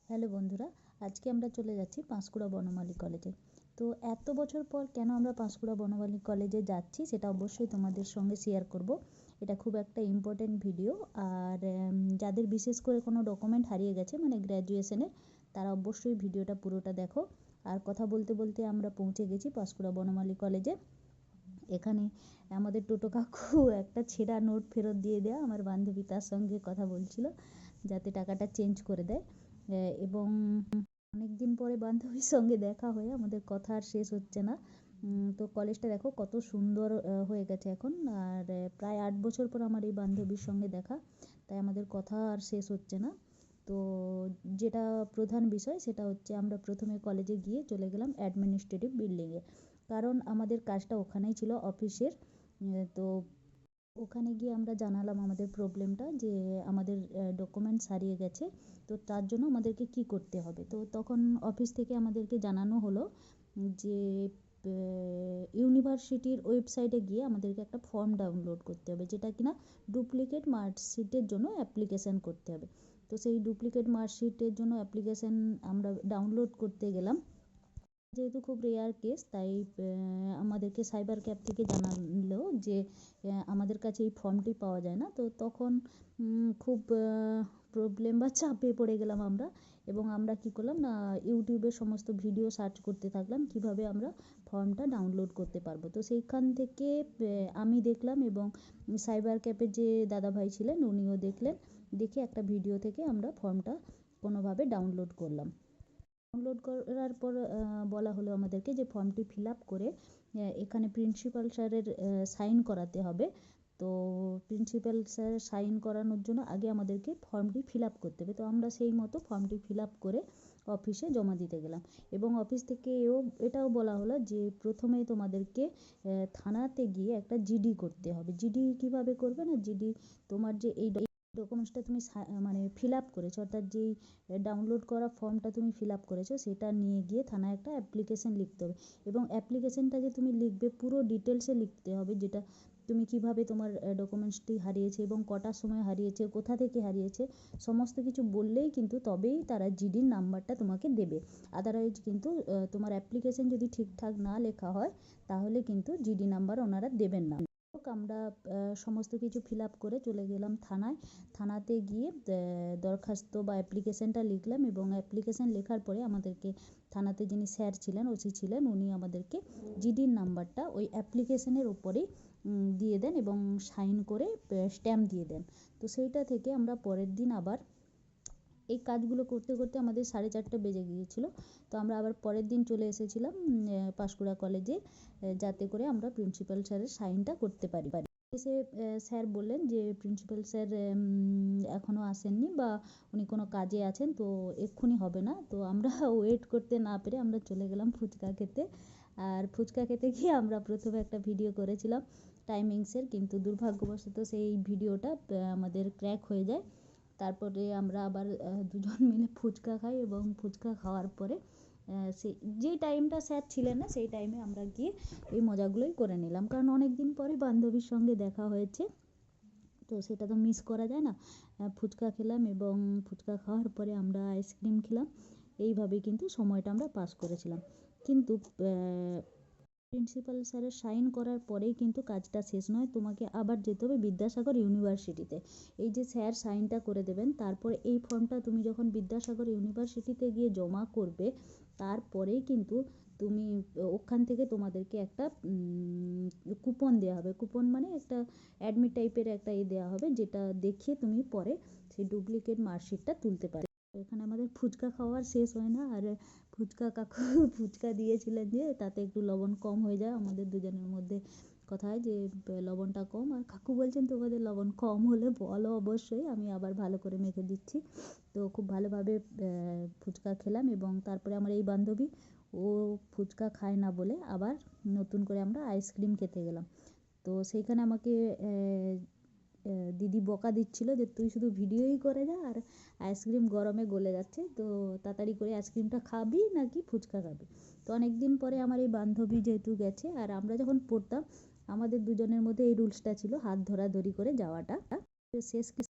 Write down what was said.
Hello বন্ধুরা, আজকে আমরা চলে যাচ্ছি পাঁশকুড়া বনমালী কলেজে। তো এত বছর পর কেন আমরা পাঁশকুড়া বনমালী কলেজে যাচ্ছি সেটা অবশ্যই তোমাদের সঙ্গে শেয়ার করব। এটা খুব একটা ইম্পর্টেন্ট ভিডিও। আর যাদের বিশেষ করে কোনো ডকুমেন্ট হারিয়ে গেছে মানে গ্র্যাজুয়েশনের, তারা অবশ্যই ভিডিওটা পুরোটা দেখো। আর কথা বলতে বলতে আমরা পৌঁছে গেছি পাঁশকুড়া বনমালী কলেজে। এখানে আমাদের টোটো কাকু একটা ছেঁড়া নোট ফেরত দিয়ে দেয়া, আমার বান্ধবী তার সঙ্গে কথা বলছিল যাতে টাকাটা চেঞ্জ করে দেয়। এবং অনেকদিন পরে বান্ধবীর সঙ্গে দেখা হয়ে আমাদের কথা আর শেষ হচ্ছে না। তো কলেজটা দেখো কত সুন্দর হয়ে গেছে এখন। আর প্রায় 8 বছর পর আমার এই বান্ধবীর সঙ্গে দেখা, তাই আমাদের কথা আর শেষ হচ্ছে না। তো যেটা প্রধান বিষয় সেটা হচ্ছে আমরা প্রথমে কলেজে গিয়ে চলে গেলাম অ্যাডমিনিস্ট্রেটিভ বিল্ডিংয়ে, কারণ আমাদের কাজটা ওখানেই ছিল অফিসের। তো ওখানে গিয়ে আমরা জানালাম আমাদের প্রবলেমটা, যে আমাদের ডকুমেন্টস হারিয়ে গেছে, তো তার জন্য আমাদেরকে কি করতে হবে। তো তখন অফিস থেকে আমাদেরকে জানানো হলো যে ইউনিভার্সিটির ওয়েবসাইটে গিয়ে আমাদেরকে একটা ফর্ম ডাউনলোড করতে হবে, যেটা কিনা ডুপ্লিকেট মার্কশিটের জন্য অ্যাপ্লিকেশান করতে হবে। তো সেই ডুপ্লিকেট মার্কশিটের জন্য অ্যাপ্লিকেশান আমরা ডাউনলোড করতে গেলাম। যেহেতু খুব রেয়ার কেস, তাই আমাদেরকে সাইবার ক্যাফ থেকে জানালো যে আমাদের কাছে এই ফর্মটি পাওয়া যায় না। তো তখন খুব প্রবলেম বা চাপে পড়ে গেলাম আমরা। এবং আমরা কি করলাম না, ইউটিউবে সমস্ত ভিডিও সার্চ করতে থাকলাম কিভাবে আমরা ফর্মটা ডাউনলোড করতে পারবো। তো সেইখান থেকে আমি দেখলাম এবং সাইবার ক্যাফের যে দাদাভাই ছিলেন উনিও দেখলেন, দেখে একটা ভিডিও থেকে আমরা ফর্মটা কোনোভাবে ডাউনলোড করলাম। ডাউনলোড করার পর বলা হলো আমাদেরকে যে ফর্মটি ফিল আপ করে এখানে প্রিন্সিপাল স্যারের সাইন করাতে হবে। তো প্রিন্সিপাল স্যার সাইন করানোর জন্য আগে আমাদেরকে ফর্মটি ফিল আপ করতে হবে। তো আমরা সেই মতো ফর্মটি ফিল আপ করে অফিসে জমা দিতে গেলাম। এবং অফিস থেকে এটাও বলা হলো যে প্রথমেই তোমাদেরকে থানাতে গিয়ে একটা জিডি করতে হবে। জিডি কিভাবে করবে না, জিডি তোমার যে এই ডকুমেন্টসটা তুমি মানে ফিল আপ করেছো, অর্থাৎ যেই ডাউনলোড করা ফর্মটা তুমি ফিল আপ করেছো সেটা নিয়ে গিয়ে থানায় একটা অ্যাপ্লিকেশন লিখতে হবে। এবং অ্যাপ্লিকেশনটা যে তুমি লিখবে পুরো ডিটেলসে লিখতে হবে, যেটা তুমি কিভাবে তোমার ডকুমেন্টসটি হারিয়েছে এবং কটার সময় হারিয়েছে, কোথা থেকে হারিয়েছে, সমস্ত কিছু বললেই কিন্তু তবেই তারা জিডির নাম্বারটা তোমাকে দেবে। আদারওয়াইজ কিন্তু তোমার অ্যাপ্লিকেশন যদি ঠিকঠাক না লেখা হয় তাহলে কিন্তু জিডি নাম্বার ওনারা দেবেন না। আমরা সমস্ত কিছু ফিল আপ করে চলে গেলাম থানায়। থানাতে গিয়ে দরখাস্ত বা অ্যাপ্লিকেশনটা লিখলাম এবং অ্যাপ্লিকেশন লেখার পরে আমাদেরকে থানাতে যিনি স্যার ছিলেন, ওসি ছিলেন, উনি আমাদেরকে জিডির নাম্বারটা ওই অ্যাপ্লিকেশনের ওপরেই দিয়ে দেন এবং সাইন করে স্ট্যাম্প দিয়ে দেন। তো সেইটা থেকে আমরা পরের দিন আবার এই কাজগুলো করতে করতে আমাদের 4:30 বেজে গিয়েছিলো। তো আমরা আবার পরের দিন চলে এসেছিলাম পাঁশকুড়া কলেজে, যাতে করে আমরা প্রিন্সিপাল স্যারের সাইনটা করতে পারি। এসে স্যার বললেন যে প্রিন্সিপাল স্যার এখনও আসেননি বা উনি কোনো কাজে আছেন, তো এক্ষুনি হবে না। তো আমরা ওয়েট করতে না পেরে আমরা চলে গেলাম ফুচকা খেতে। আর ফুচকা খেতে গিয়ে আমরা প্রথমে একটা ভিডিও করেছিলাম টাইমিংসের, কিন্তু দুর্ভাগ্যবশত সেই ভিডিওটা আমাদের ক্র্যাক হয়ে যায়। তারপরে আমরা আবার দুজন মিলে ফুচকা খাই এবং ফুচকা খাওয়ার পরে যেই টাইমটা স্যার ছিলেন না সেই টাইমে আমরা গিয়ে এই মজাগুলোই করে নিলাম, কারণ অনেক দিন পরে বান্ধবীর সঙ্গে দেখা হয়েছে, তো সেটা তো মিস করা যায় না। ফুচকা খেলাম এবং ফুচকা খাওয়ার পরে আমরা আইসক্রিম খেলাম। এইভাবেই কিন্তু সময়টা আমরা পাস করেছিলাম। কিন্তু প্রিন্সিপাল স্যারের সাইন করার পরেই কিন্তু কাজটা শেষ নয়, তোমাকে আবার যেতে হবে বিদ্যাসাগর ইউনিভার্সিটিতে। এই যে স্যার সাইনটা করে দেবেন, তারপরে এই ফর্মটা তুমি যখন বিদ্যাসাগর ইউনিভার্সিটিতে গিয়ে জমা করবে, তারপরেই কিন্তু তুমি ওখান থেকে তোমাদেরকে একটা কুপন দেওয়া হবে। কুপন মানে একটা অ্যাডমিট টাইপের একটা দেওয়া হবে, যেটা দেখিয়ে তুমি পরে সেই ডুপ্লিকেট মার্কশিটটা তুলতে পারবে। এখানে আমাদের ফুচকা খাওয়ার শেষ হয় না, আর ফুচকা কাকু ফুচকা দিয়েছিলেন যে তাতে একটু লবণ কম হয়ে যায়। আমাদের দুজনের মধ্যে কথা হয় যে লবণটা কম, আর কাকু বলছেন তোমাদের লবণ কম হলে বলো অবশ্যই, আমি আবার ভালো করে মেখে দিচ্ছি। তো খুব ভালোভাবে ফুচকা খেলাম এবং তারপরে আমার এই বান্ধবী, ও ফুচকা খায় না বলে আবার নতুন করে আমরা আইসক্রিম খেতে গেলাম। তো সেইখানে আমাকে দিদি বকা দিচ্ছিল যে তুই শুধু ভিডিওই করে যা, আর আইসক্রিম গরমে গলে যাচ্ছে, তো তাড়াতাড়ি করে আইসক্রিমটা খাবি নাকি ফুচকা খাবি। তো অনেক দিন পরে আমার এই বান্ধবী যেহেতু গেছে, আর আমরা যখন পড়তাম আমাদের দুজনের মধ্যে এই রুলসটা ছিল হাত ধরাধরি করে যাওয়াটা। শেষ